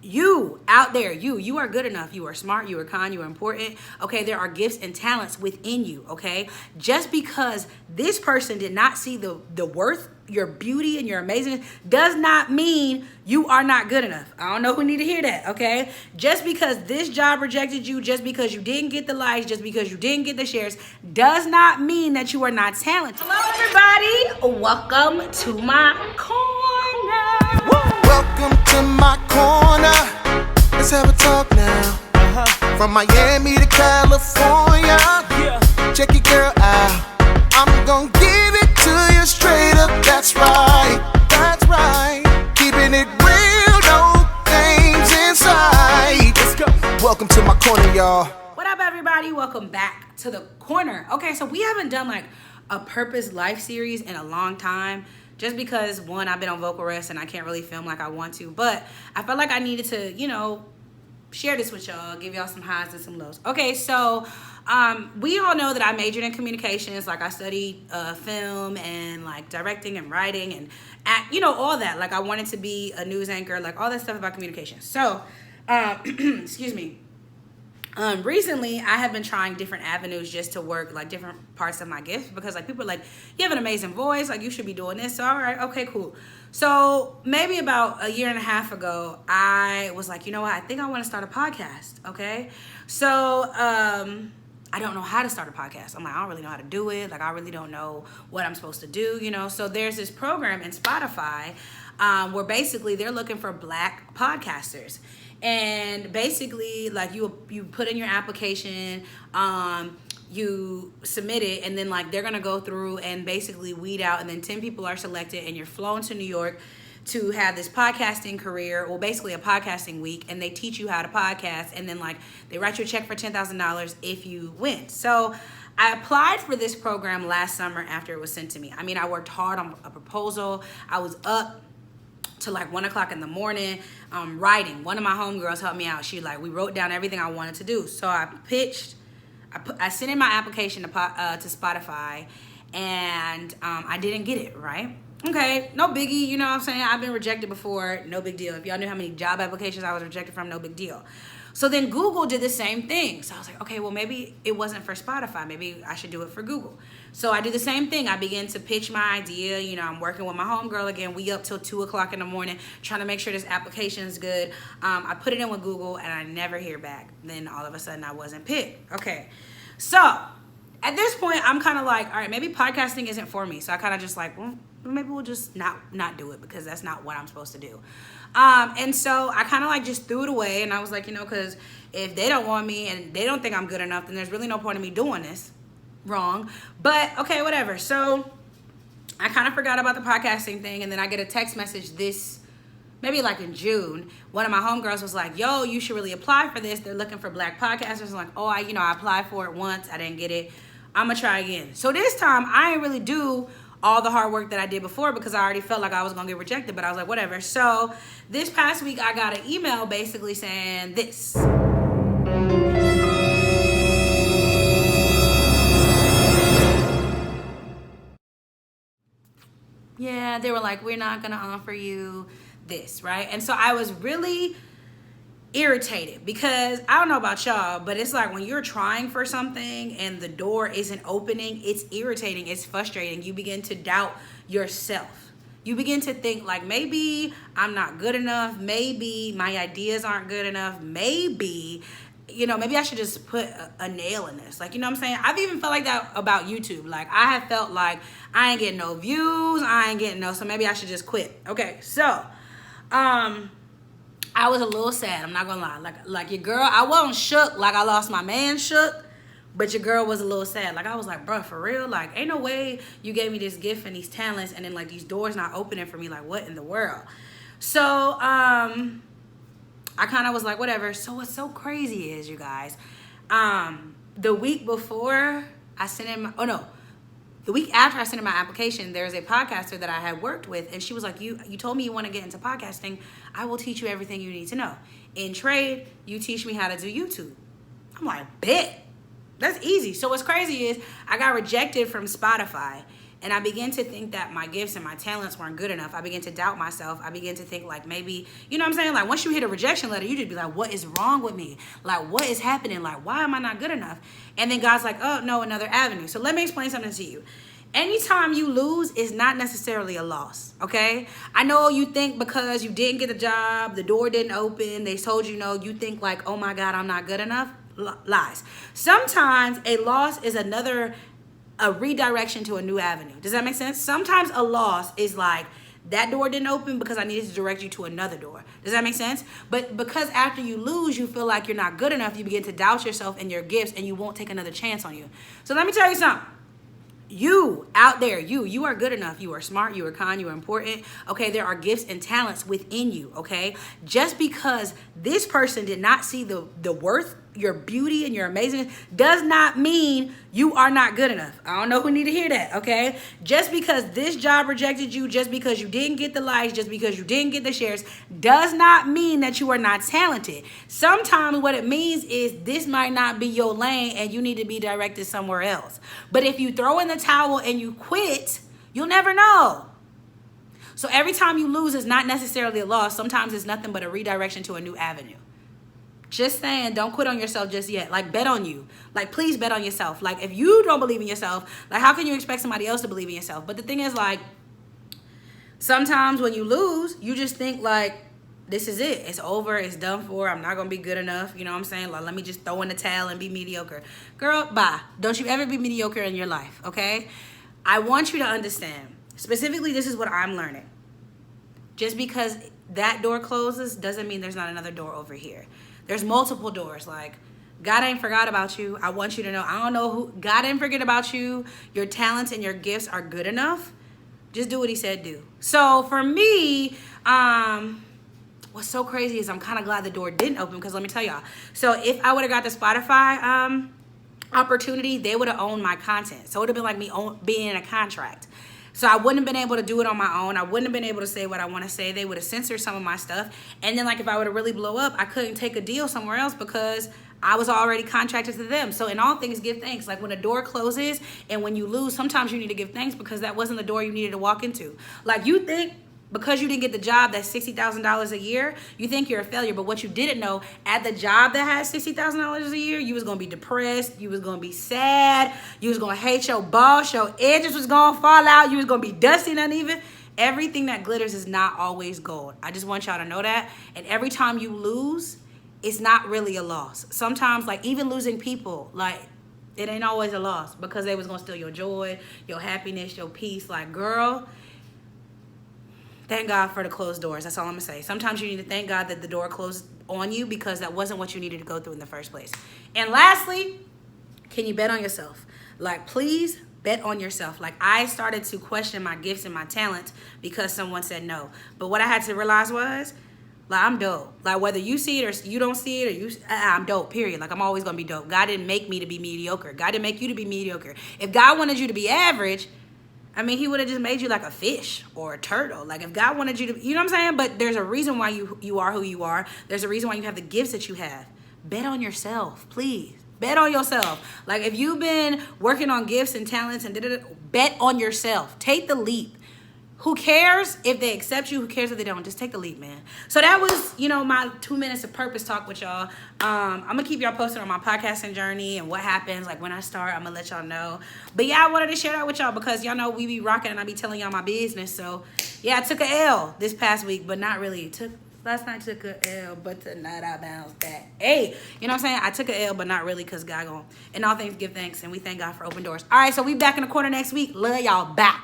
you out there, you are good enough. You are smart, you are kind, you are important. Okay, there are gifts and talents within you. Okay, just because this person did not see the worth, your beauty, and your amazingness does not mean you are not good enough. I don't know who need to hear that. Okay, just because this job rejected you, just because you didn't get the likes, just because you didn't get the shares, does not mean that you are not talented. Hello, everybody. Welcome to my corner. Welcome to my corner. Let's have a talk now. From Miami to California. Check your girl out. I'm gonna give it to you straight up. That's right. That's right. Keeping it real, no games inside. Let's go. Welcome to my corner, y'all. What up, everybody? Welcome back to the corner. Okay, so we haven't done like a purpose life series in a long time. Just because, one, I've been on vocal rest and I can't really film like I want to. But I felt like I needed to, share this with y'all, give y'all some highs and some lows. Okay, so we all know that I majored in communications. Like, I studied film and, like, directing and writing and act, all that. Like, I wanted to be a news anchor, like, all that stuff about communication. So, excuse me. Recently, I have been trying different avenues just to work like different parts of my gift because like people are like, you have an amazing voice, like you should be doing this. So all right, okay, cool. So maybe about a year and a half ago, I was like, you know what? I think I want to start a podcast. Okay. So I don't know how to start a podcast. I'm like, I don't really know how to do it. Like, I really don't know what I'm supposed to do, So there's this program in Spotify where basically they're looking for Black podcasters. And basically, like, you put in your application, you submit it, and then, like, they're going to go through and basically weed out, and then 10 people are selected, and you're flown to New York to have this podcasting career, well, basically a podcasting week, and they teach you how to podcast, and then, like, they write you a check for $10,000 if you win. So I applied for this program last summer after it was sent to me. I mean, I worked hard on a proposal. I was up to like 1 o'clock in the morning writing. One of my homegirls helped me out. We wrote down everything I wanted to do. So I pitched, I sent in my application to Spotify, and I didn't get it, right? Okay, no biggie, you know what I'm saying? I've been rejected before, no big deal. If y'all knew how many job applications I was rejected from, no big deal. So then Google did the same thing. So I was like, okay, well, maybe it wasn't for Spotify. Maybe I should do it for Google. So I do the same thing. I begin to pitch my idea. I'm working with my homegirl again. We up till 2 o'clock in the morning trying to make sure this application is good. I put it in with Google, and I never hear back. Then all of a sudden, I wasn't picked. Okay. So at this point, I'm kind of like, all right, maybe podcasting isn't for me. So I kind of just like, well, maybe we'll just not do it because that's not what I'm supposed to do. And so I kind of like just threw it away, and I was like, because if they don't want me and they don't think I'm good enough, then there's really no point in me doing this. Wrong. But okay, whatever. So I kind of forgot about the podcasting thing, and then I get a text message maybe like in June. One of my homegirls was like, yo, you should really apply for this. They're looking for Black podcasters. I'm like, oh, I applied for it once. I didn't get it. I'm going to try again. So this time I didn't really do all the hard work that I did before because I already felt like I was going to get rejected, but I was like, whatever. So this past week I got an email basically saying this. Yeah, they were like, we're not going to offer you this, right? And so I was really irritated because I don't know about y'all, but it's like when you're trying for something and the door isn't opening, it's irritating, it's frustrating. You begin to doubt yourself. You begin to think like, maybe I'm not good enough. Maybe my ideas aren't good enough. Maybe I should just put a nail in this. Like, you know what I'm saying? I've even felt like that about YouTube. Like, I have felt like I ain't getting no views. So maybe I should just quit. Okay, so, I was a little sad. I'm not gonna lie. Like your girl, I wasn't shook like I lost my man shook, but your girl was a little sad. Like, I was like, bro, for real? Like, ain't no way you gave me this gift and these talents and then like these doors not opening for me. Like, what in the world? So, I kind of was like, whatever. So what's so crazy is, you guys, the week before I sent in the week after I sent in my application, there's a podcaster that I had worked with, and she was like, you told me you want to get into podcasting. I will teach you everything you need to know. In trade, you teach me how to do YouTube. I'm like, bet. That's easy. So what's crazy is I got rejected from Spotify, And I began to think that my gifts and my talents weren't good enough. I began to doubt myself. I began to think like maybe, you know what I'm saying? Like once you hit a rejection letter, you just be like, what is wrong with me? Like what is happening? Like why am I not good enough? And then God's like, oh no, another avenue. So let me explain something to you. Anytime you lose is not necessarily a loss, okay? I know you think because you didn't get a job, the door didn't open, they told you no, you think like, oh my God, I'm not good enough. Lies. Sometimes a loss is a redirection to a new avenue. Does that make sense? Sometimes a loss is like, that door didn't open because I needed to direct you to another door. Does that make sense? But because after you lose, you feel like you're not good enough, you begin to doubt yourself and your gifts, and you won't take another chance on you. So let me tell you something. You out there, you are good enough. You are smart, you are kind, you are important. Okay, there are gifts and talents within you, okay? Just because this person did not see the worth, your beauty and your amazingness does not mean you are not good enough. I don't know who need to hear that, okay? Just because this job rejected you, just because you didn't get the likes, just because you didn't get the shares, does not mean that you are not talented. Sometimes what it means is this might not be your lane and you need to be directed somewhere else. But if you throw in the towel and you quit, you'll never know. So every time you lose is not necessarily a loss. Sometimes it's nothing but a redirection to a new avenue. Just saying, don't quit on yourself just yet. Like, bet on you. Like, please bet on yourself. Like, if you don't believe in yourself, like, how can you expect somebody else to believe in yourself? But the thing is, like, sometimes when you lose, you just think, like, this is it. It's over. It's done for. I'm not going to be good enough. You know what I'm saying? Like, let me just throw in the towel and be mediocre. Girl, bye. Don't you ever be mediocre in your life, okay? I want you to understand. Specifically, this is what I'm learning. Just because that door closes doesn't mean there's not another door over here. There's multiple doors. Like, God ain't forgot about you. I want you to know, I don't know who, God didn't forget about you. Your talents and your gifts are good enough. Just do what he said do. So for me, what's so crazy is I'm kind of glad the door didn't open, because let me tell y'all. So if I would have got the Spotify opportunity, they would have owned my content. So it would have been like me being in a contract. So I wouldn't have been able to do it on my own. I wouldn't have been able to say what I want to say. They would have censored some of my stuff. And then like if I would have really blow up, I couldn't take a deal somewhere else because I was already contracted to them. So in all things, give thanks. Like when a door closes and when you lose, sometimes you need to give thanks because that wasn't the door you needed to walk into. Like you think because you didn't get the job that's $60,000 a year, you think you're a failure. But what you didn't know, at the job that had $60,000 a year, you was going to be depressed. You was going to be sad. You was going to hate your boss. Your edges was going to fall out. You was going to be dusty and uneven. Everything that glitters is not always gold. I just want y'all to know that. And every time you lose, it's not really a loss. Sometimes, like even losing people, like it ain't always a loss because they was going to steal your joy, your happiness, your peace. Like, girl, thank God for the closed doors. That's all I'm going to say. Sometimes you need to thank God that the door closed on you because that wasn't what you needed to go through in the first place. And lastly, can you bet on yourself? Like, please bet on yourself. Like, I started to question my gifts and my talents because someone said no. But what I had to realize was, like, I'm dope. Like, whether you see it or you don't see it, or I'm dope, period. Like, I'm always going to be dope. God didn't make me to be mediocre. God didn't make you to be mediocre. If God wanted you to be average, I mean, he would have just made you like a fish or a turtle. Like if God wanted you to, you know what I'm saying? But there's a reason why you are who you are. There's a reason why you have the gifts that you have. Bet on yourself, please. Bet on yourself. Like if you've been working on gifts and talents and bet on yourself. Take the leap. Who cares if they accept you? Who cares if they don't? Just take the leap, man. So that was, my 2 minutes of purpose talk with y'all. I'm going to keep y'all posted on my podcasting journey and what happens. Like when I start, I'm going to let y'all know. But yeah, I wanted to share that with y'all because y'all know we be rocking and I be telling y'all my business. So yeah, I took a L this past week, but not really. Last night I took a L, but tonight I bounced back. Hey, you know what I'm saying? I took a L, but not really because God gon'. In all things, give thanks. And we thank God for open doors. All right, so we back in the corner next week. Love y'all. Bye.